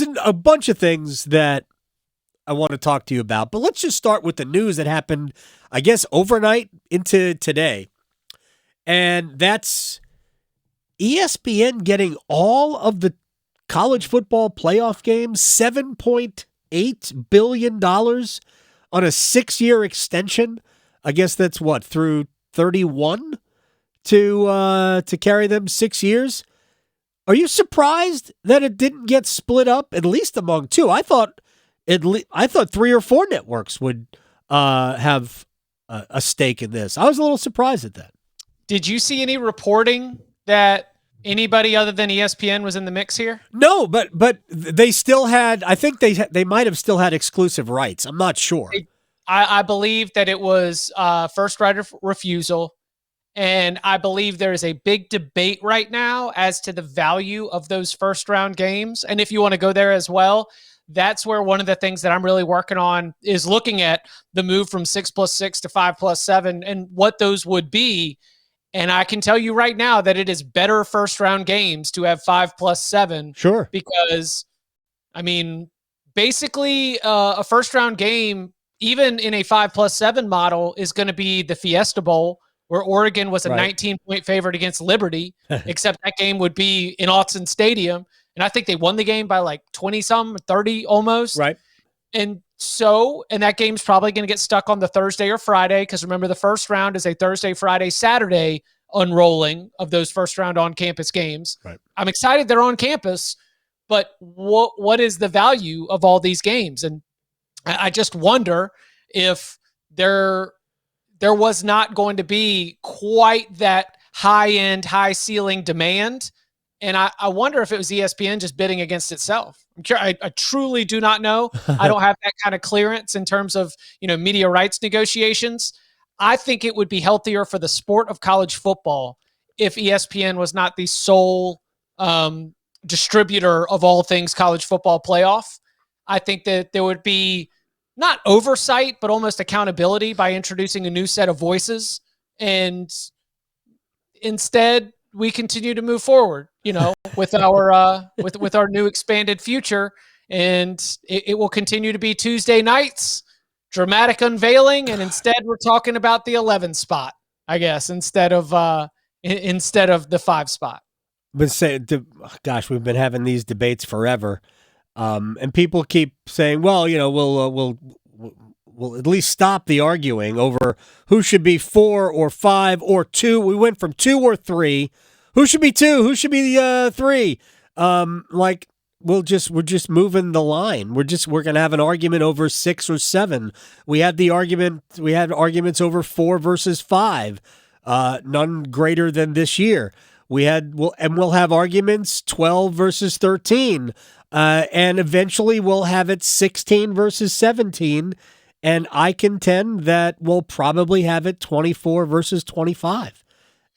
there's a bunch of things that I want to talk to you about, but let's just start with the news that happened, I guess, overnight into today. And that's ESPN getting all of the college football playoff games, $7.8 billion on a 6-year extension. I guess that's what, through 31 to carry them 6 years. Are you surprised that it didn't get split up at least among two? I thought 3 or 4 networks would have a stake in this. I was a little surprised at that. Did you see any reporting that anybody other than ESPN was in the mix here? No, but they still had. I think they might have still had exclusive rights. I'm not sure. I believe that it was first right of refusal, and I believe there is a big debate right now as to the value of those first round games. And if you want to go there as well, that's where one of the things that I'm really working on is looking at the move from 6+6 to 5+7 and what those would be. And I can tell you right now that it is better first round games to have 5+7. Sure. Because, I mean, basically a first round game, even in a 5+7 model, is going to be the Fiesta Bowl, where Oregon was a 19-point favorite against Liberty, except that game would be in Autzen Stadium. And I think they won the game by like 20-some, 30 almost. Right. And that game's probably going to get stuck on the Thursday or Friday, because remember, the first round is a Thursday, Friday, Saturday unrolling of those first round on-campus games. Right. I'm excited they're on campus, but what is the value of all these games? And I just wonder if there was not going to be quite that high-end, high-ceiling demand. And I wonder if it was ESPN just bidding against itself. I truly do not know. I don't have that kind of clearance in terms of, media rights negotiations. I think it would be healthier for the sport of college football if ESPN was not the sole distributor of all things college football playoff. I think that there would be not oversight, but almost accountability by introducing a new set of voices. And instead, we continue to move forward, with our with our new expanded future, and it will continue to be Tuesday nights, dramatic unveiling, and instead we're talking about the 11 spot, I guess, instead of the 5 spot. But gosh, we've been having these debates forever, and people keep saying, "Well, we'll at least stop the arguing over who should be 4 or 5 or 2. We went from 2 or 3. Who should be 2? Who should be 3? We're just moving the line. We're going to have an argument over 6 or 7. We had arguments over 4 versus 5. None greater than this year. We'll have arguments 12 versus 13. And eventually we'll have it 16 versus 17. And I contend that we'll probably have it 24 versus 25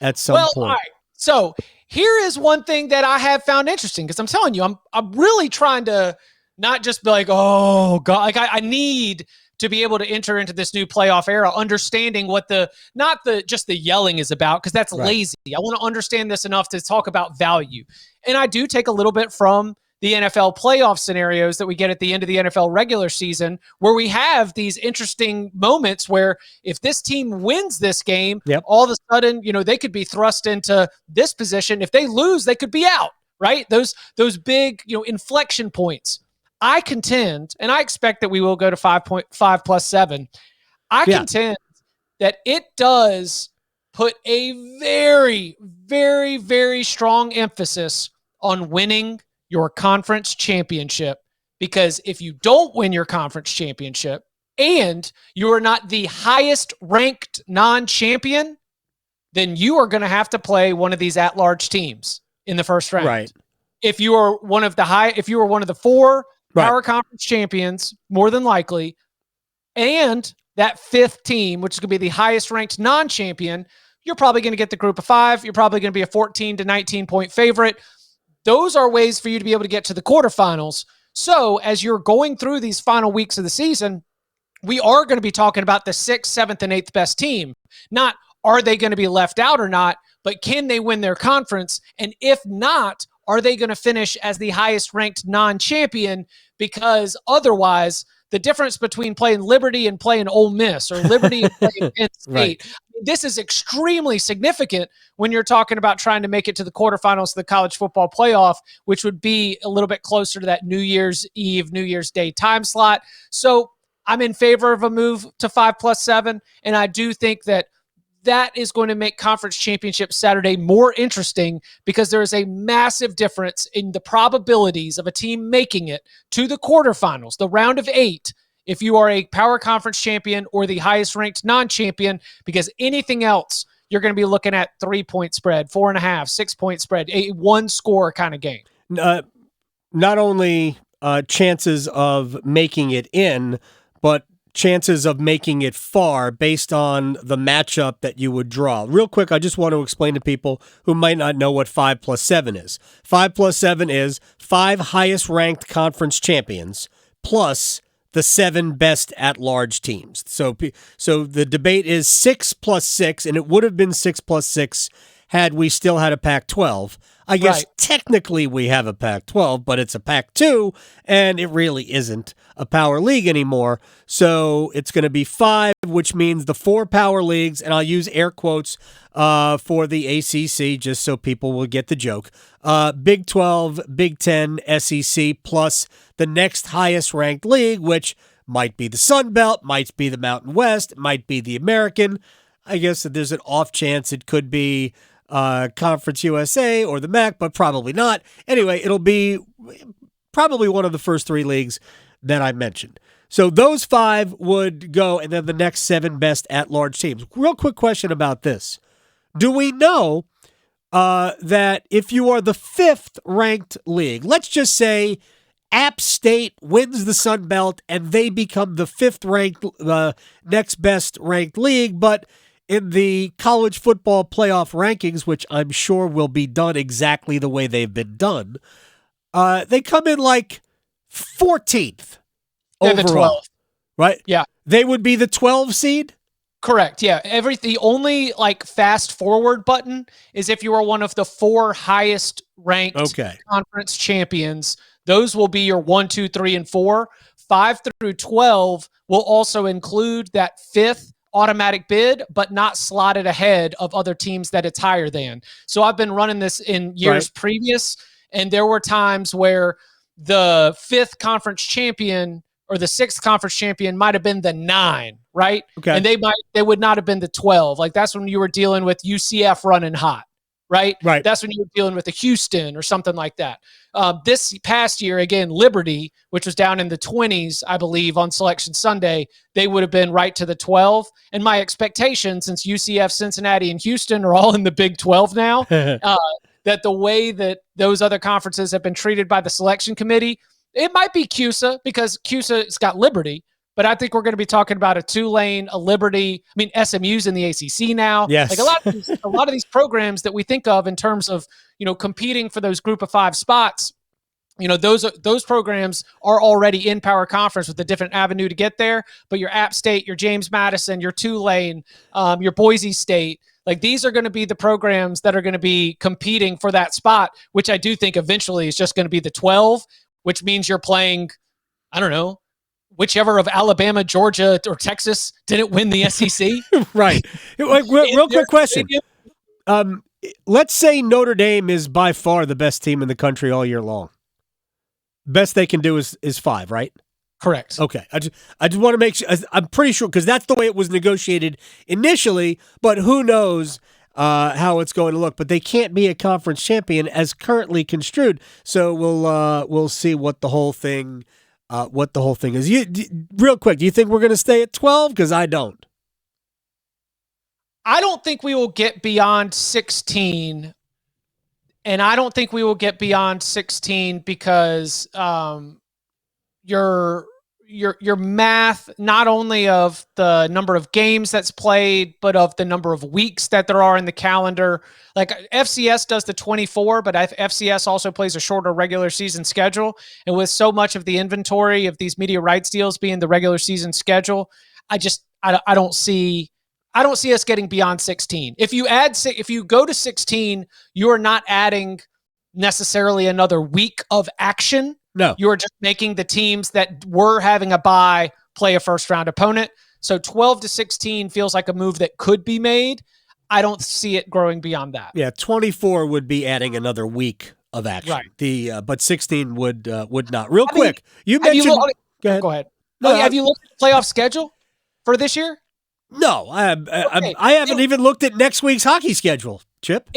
at some point. All right. So here is one thing that I have found interesting, because I'm telling you, I'm really trying to not just be like, oh God, like I need to be able to enter into this new playoff era, understanding what not just the yelling is about, because that's lazy. I want to understand this enough to talk about value. And I do take a little bit from the NFL playoff scenarios that we get at the end of the NFL regular season, where we have these interesting moments where if this team wins this game, all of a sudden, they could be thrust into this position. If they lose, they could be out, right? Those big, inflection points. I contend, and I expect that we will go to 5+7. I contend that it does put a very, very, very strong emphasis on winning your conference championship, because if you don't win your conference championship and you are not the highest ranked non-champion, then you are going to have to play one of these at-large teams in the first round. Right. If you are one of the 4 power conference champions, more than likely, and that 5th team, which is going to be the highest ranked non-champion, you're probably going to get the group of 5. You're probably going to be a 14 to 19 point favorite. Those are ways for you to be able to get to the quarterfinals. So as you're going through these final weeks of the season, we are going to be talking about the 6th, 7th, and 8th best team. Not are they going to be left out or not, but can they win their conference? And if not, are they going to finish as the highest ranked non-champion? Because otherwise, the difference between playing Liberty and playing Ole Miss, or Liberty and playing Penn State, Right. this is extremely significant when you're talking about trying to make it to the quarterfinals of the college football playoff, which would be a little bit closer to that New Year's Eve, New Year's Day time slot. So I'm in favor of a move to 5+7, and I do think that is going to make Conference Championship Saturday more interesting, because there is a massive difference in the probabilities of a team making it to the quarterfinals, the round of 8, if you are a power conference champion or the highest ranked non-champion, because anything else, you're going to be looking at 3-point spread, 4.5, 6-point spread, a one score kind of game. Not only chances of making it in, but chances of making it far based on the matchup that you would draw. Real quick, I just want to explain to people who might not know what 5+7 is. 5+7 is 5 highest ranked conference champions plus the 7 best at-large teams. So the debate is 6+6, and it would have been 6+6 had we still had a Pac-12. I guess technically we have a Pac-12, but it's a Pac-2, and it really isn't a power league anymore. So it's going to be 5, which means the 4 power leagues, and I'll use air quotes for the ACC just so people will get the joke. Big 12, Big 10, SEC, plus the next highest ranked league, which might be the Sun Belt, might be the Mountain West, might be the American. I guess that there's an off chance it could be Conference USA or the MAC, but probably not. Anyway, it'll be probably one of the first 3 leagues that I mentioned. So those 5 would go, and then the next 7 best at-large teams. Real quick question about this. Do we know that if you are the 5th ranked league, let's just say App State wins the Sun Belt and they become the 5th ranked, next best ranked league, but in the college football playoff rankings, which I'm sure will be done exactly the way they've been done, they come in like 14th overall. The 12th. Right? Yeah. They would be the 12 seed? Correct. Yeah. The only fast forward button is if you are one of the 4 highest ranked conference champions. Those will be your 1, 2, 3, and 4. 5 through 12 will also include that 5th automatic bid, but not slotted ahead of other teams that it's higher than. So I've been running this in years previous, and there were times where the 5th conference champion or the 6th conference champion might have been the 9, right? Okay. And they would not have been the 12. That's when you were dealing with UCF running hot, right? Right. That's when you were dealing with a Houston or something like that. This past year, again, Liberty, which was down in the 20s, I believe, on Selection Sunday, they would have been right to the 12. And my expectation, since UCF, Cincinnati, and Houston are all in the Big 12 now, that the way that those other conferences have been treated by the selection committee, it might be CUSA, because CUSA's got Liberty, but I think we're going to be talking about a Tulane, a Liberty. I mean, SMU's in the ACC now. Yes. A lot of these programs that we think of in terms of, competing for those group of 5 spots, those programs are already in power conference with a different avenue to get there. But your App State, your James Madison, your Tulane, your Boise State, these are going to be the programs that are going to be competing for that spot, which I do think eventually is just going to be the 12, which means you're playing, I don't know, whichever of Alabama, Georgia, or Texas didn't win the SEC. Right. Real quick question. Let's say Notre Dame is by far the best team in the country all year long. Best they can do is 5, right? Correct. Okay. I just want to make sure. I'm pretty sure, because that's the way it was negotiated initially, but who knows how it's going to look. But they can't be a conference champion as currently construed. So we'll see what the whole thing is. Real quick, do you think we're going to stay at 12? Because I don't. I don't think we will get beyond 16, and I don't think we will get beyond 16 because your math, not only of the number of games that's played, but of the number of weeks that there are in the calendar. FCS does the 24, but FCS also plays a shorter regular season schedule. And with so much of the inventory of these media rights deals being the regular season schedule, I don't see us getting beyond 16. If you go to 16, you are not adding necessarily another week of action. No. You are just making the teams that were having a bye play a first-round opponent. So 12 to 16 feels like a move that could be made. I don't see it growing beyond that. Yeah, 24 would be adding another week of action. Right. But 16 would not. Real quick, you mentioned. Go ahead. No, have you looked at the playoff schedule for this year? No, I haven't even looked at next week's hockey schedule, Chip.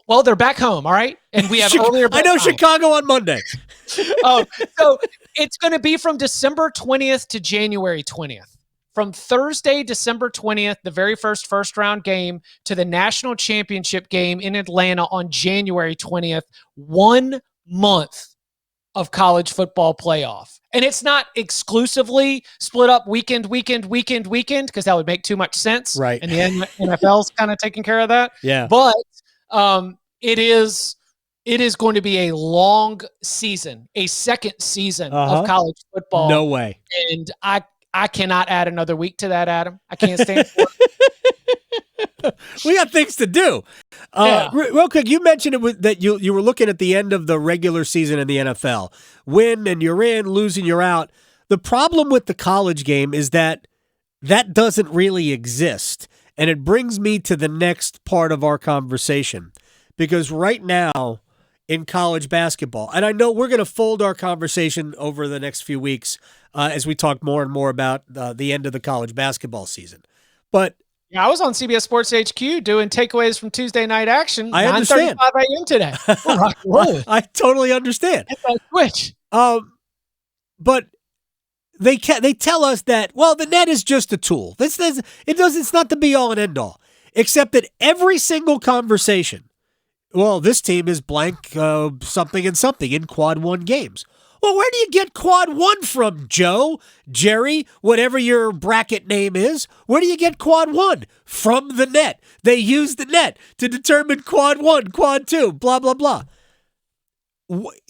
Well, they're back home, all right? And we have earlier. I know Chicago on Monday. So it's going to be from December 20th to January 20th. From Thursday, December 20th, the very first round game, to the national championship game in Atlanta on January 20th. 1 month of college football playoff. And it's not exclusively split up weekend, because that would make too much sense. Right. And the NFL's kind of taking care of that. Yeah. But it is going to be a long season, a second season of college football. No way. And I cannot add another week to that, Adam. I can't stand for it. We got things to do. Real quick, you mentioned that you were looking at the end of the regular season in the NFL. Win and you're in, losing you're out. The problem with the college game is that doesn't really exist. And it brings me to the next part of our conversation. Because right now in college basketball, and I know we're going to fold our conversation over the next few weeks as we talk more and more about the end of the college basketball season. But yeah, I was on CBS Sports HQ doing takeaways from Tuesday night action. I understand. 9:35 a.m. today. We're rock and rolling. I totally understand. Hit that switch. But they tell us that, well, the net is just a tool. It's not the be all and end all. Except that every single conversation, well, this team is blank something and something in quad one games. Well, where do you get quad one from, Joe, Jerry, whatever your bracket name is? Where do you get quad one? From the net. They use the net to determine quad one, quad two, blah, blah, blah.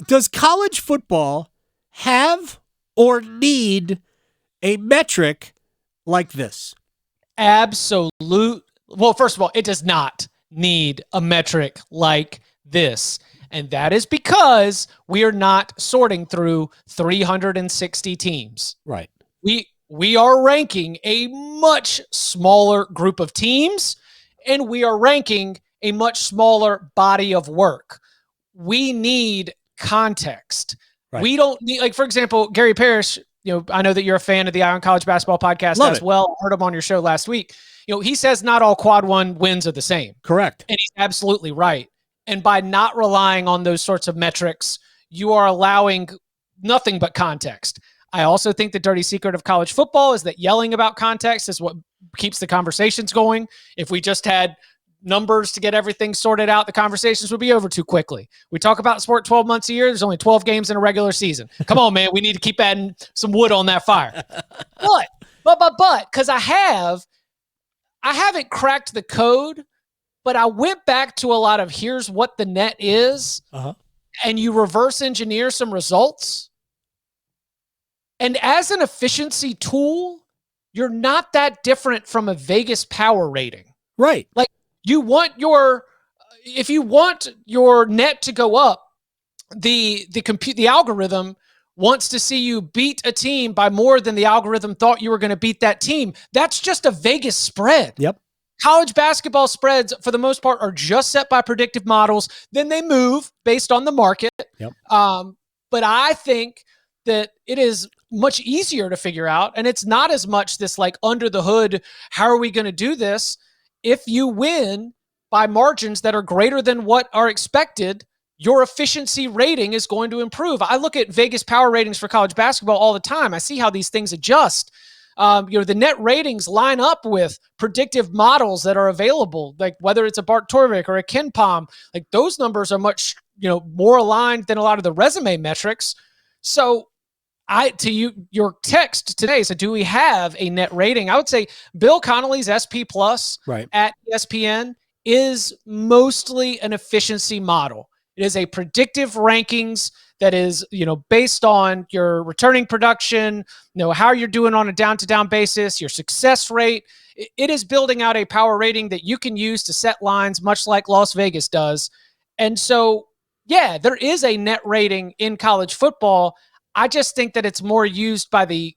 Does college football have or need a metric like this? Absolute. Well, first of all, it does not need a metric like this. And that is because we are not sorting through 360 teams. Right. We are ranking a much smaller group of teams, and we are ranking a much smaller body of work. We need context. Right. We don't need, like, for example, Gary Parrish, I know that you're a fan of the Eye on College Basketball podcast Love as it. well. I heard him on your show last week. He says not all quad one wins are the same. Correct. And he's absolutely right. And by not relying on those sorts of metrics, you are allowing nothing but context. I also think the dirty secret of college football is that yelling about context is what keeps the conversations going. If we just had numbers to get everything sorted out, the conversations would be over too quickly. We talk about sport 12 months a year. There's only 12 games in a regular season. Come on, man. We need to keep adding some wood on that fire. But, because I haven't cracked the code, but I went back to a lot of here's what the net is, and you reverse engineer some results. And as an efficiency tool, you're not that different from a Vegas power rating. Right. Like, if you want your net to go up, the algorithm wants to see you beat a team by more than the algorithm thought you were going to beat that team. That's just a Vegas spread. Yep. College basketball spreads, for the most part, are just set by predictive models. Then they move based on the market. Yep. But I think that it is much easier to figure out, and it's not as much this like under the hood, how are we going to do this? If you win by margins that are greater than what are expected, your efficiency rating is going to improve. I look at Vegas power ratings for college basketball all the time. I see how these things adjust. The net ratings line up with predictive models that are available, like whether it's a Bart Torvik or a Ken Pom. Like, those numbers are much, more aligned than a lot of the resume metrics. So your text today, so do we have a net rating? I would say Bill Connolly's SP Plus at ESPN is mostly an efficiency model. It is a predictive rankings that is, based on your returning production, how you're doing on a down-to-down basis, your success rate. It is building out a power rating that you can use to set lines, much like Las Vegas does. And so Yeah, there is a net rating in college football. I just think that it's more used by the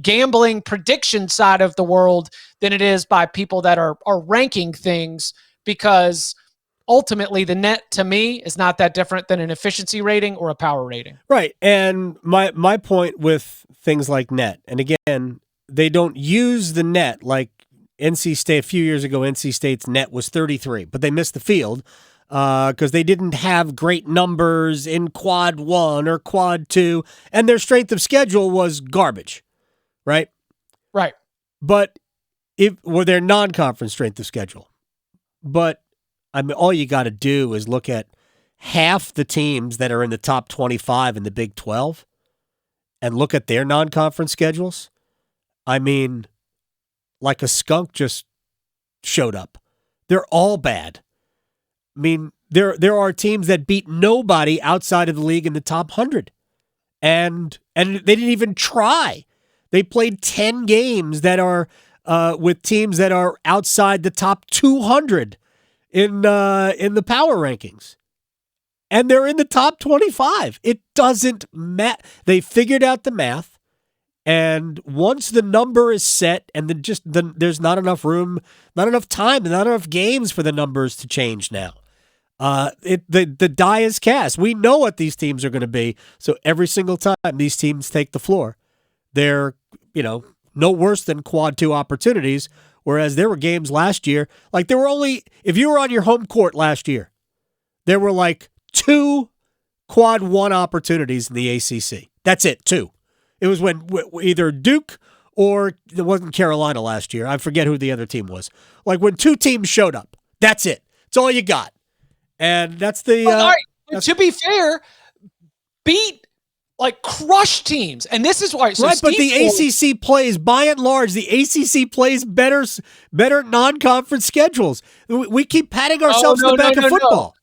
gambling prediction side of the world than it is by people that are ranking things, because ultimately the net to me is not that different than an efficiency rating or a power rating. Right. And my point with things like net, and again, they don't use the net like NC State. A few years ago, NC State's net was 33, but they missed the field because they didn't have great numbers in quad 1 or quad 2, and their strength of schedule was garbage, right? Right. But their non-conference strength of schedule. But I mean, all you got to do is look at half the teams that are in the top 25 in the Big 12 and look at their non-conference schedules. I mean, like a skunk just showed up. They're all bad. I mean, there are teams that beat nobody outside of the league in the top 100. And they didn't even try. They played 10 games that are with teams that are outside the top 200 in the power rankings. And they're in the top 25. It doesn't matter. They figured out the math. And once the number is set and there's not enough room, not enough time, not enough games for the numbers to change now. The die is cast. We know what these teams are going to be. So every single time these teams take the floor, they're, no worse than quad 2 opportunities. Whereas there were games last year, like there were only, if you were on your home court last year, there were like 2 quad 1 opportunities in the ACC. That's it, 2. It was when either Duke or it wasn't Carolina last year. I forget who the other team was. Like when 2 teams showed up. That's it. It's all you got. And that's the. All right. To be fair, beat crush teams, and this is why. So right, but the ACC plays, by and large, the ACC plays better non-conference schedules. We keep patting ourselves on the back of football.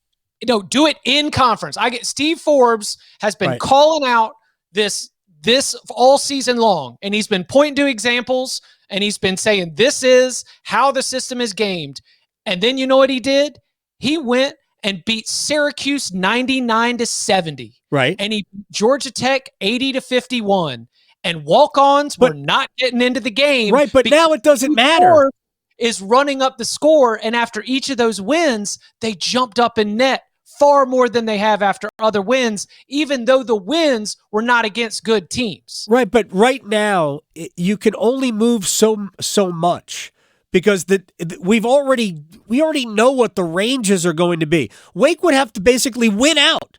No, do it in conference. Steve Forbes has been calling out this all season long, and he's been pointing to examples, and he's been saying this is how the system is gamed. And then you know what he did? He went and beat Syracuse 99-70. Right. And he beat Georgia Tech 80-51. And walk-ons were not getting into the game. Right, but now it doesn't matter. Is running up the score, and after each of those wins, they jumped up in net far more than they have after other wins, even though the wins were not against good teams. Right, but right now, you can only move so much. Because we already know what the ranges are going to be. Wake would have to basically win out,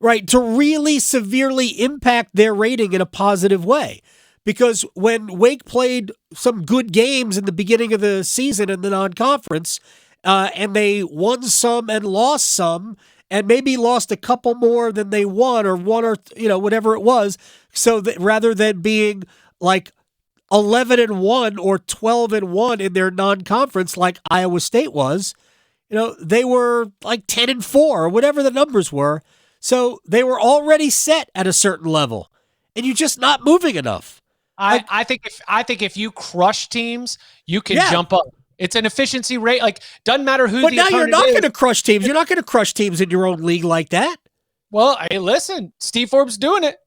right, to really severely impact their rating in a positive way. Because when Wake played some good games in the beginning of the season in the non-conference, and they won some and lost some, and maybe lost a couple more than they won, or whatever it was, so that rather than being like 11-1 or 12-1 in their non-conference like Iowa State was, they were like 10-4 or whatever the numbers were. So they were already set at a certain level, and you're just not moving enough. I think if you crush teams, you can jump up. It's an efficiency rate. Doesn't matter who. But now you're not going to crush teams. You're not going to crush teams in your own league like that. Well, hey, listen, Steve Forbes doing it.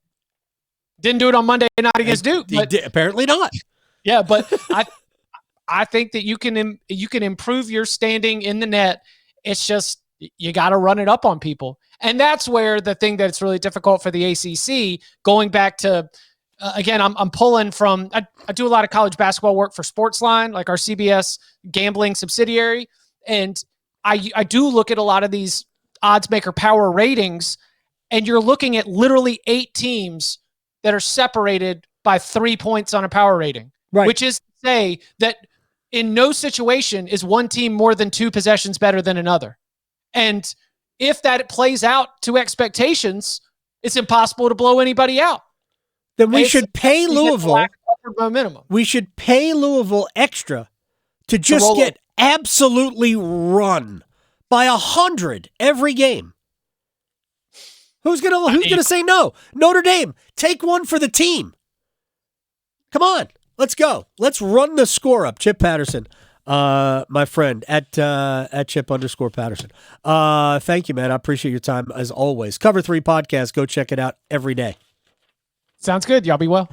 Didn't do it on Monday night against Duke. Apparently not. Yeah, but I think that you can improve your standing in the net. It's just you got to run it up on people, and that's where the thing that's really difficult for the ACC. Going back to again, I'm pulling from. I do a lot of college basketball work for Sportsline, like our CBS gambling subsidiary, and I do look at a lot of these odds maker power ratings, and you're looking at literally 8 teams that are separated by 3 points on a power rating, right? Which is to say that in no situation is one team more than 2 possessions better than another. And if that plays out to expectations, it's impossible to blow anybody out. Then we should pay Louisville. Minimum. We should pay Louisville extra to just get absolutely run by 100 every game. Who's gonna say no? Notre Dame, take one for the team. Come on, let's go. Let's run the score up. Chip Patterson my friend at Chip_Patterson. Thank you, man. I appreciate your time as always. Cover 3 podcast. Go check it out every day. Sounds good. Y'all be well.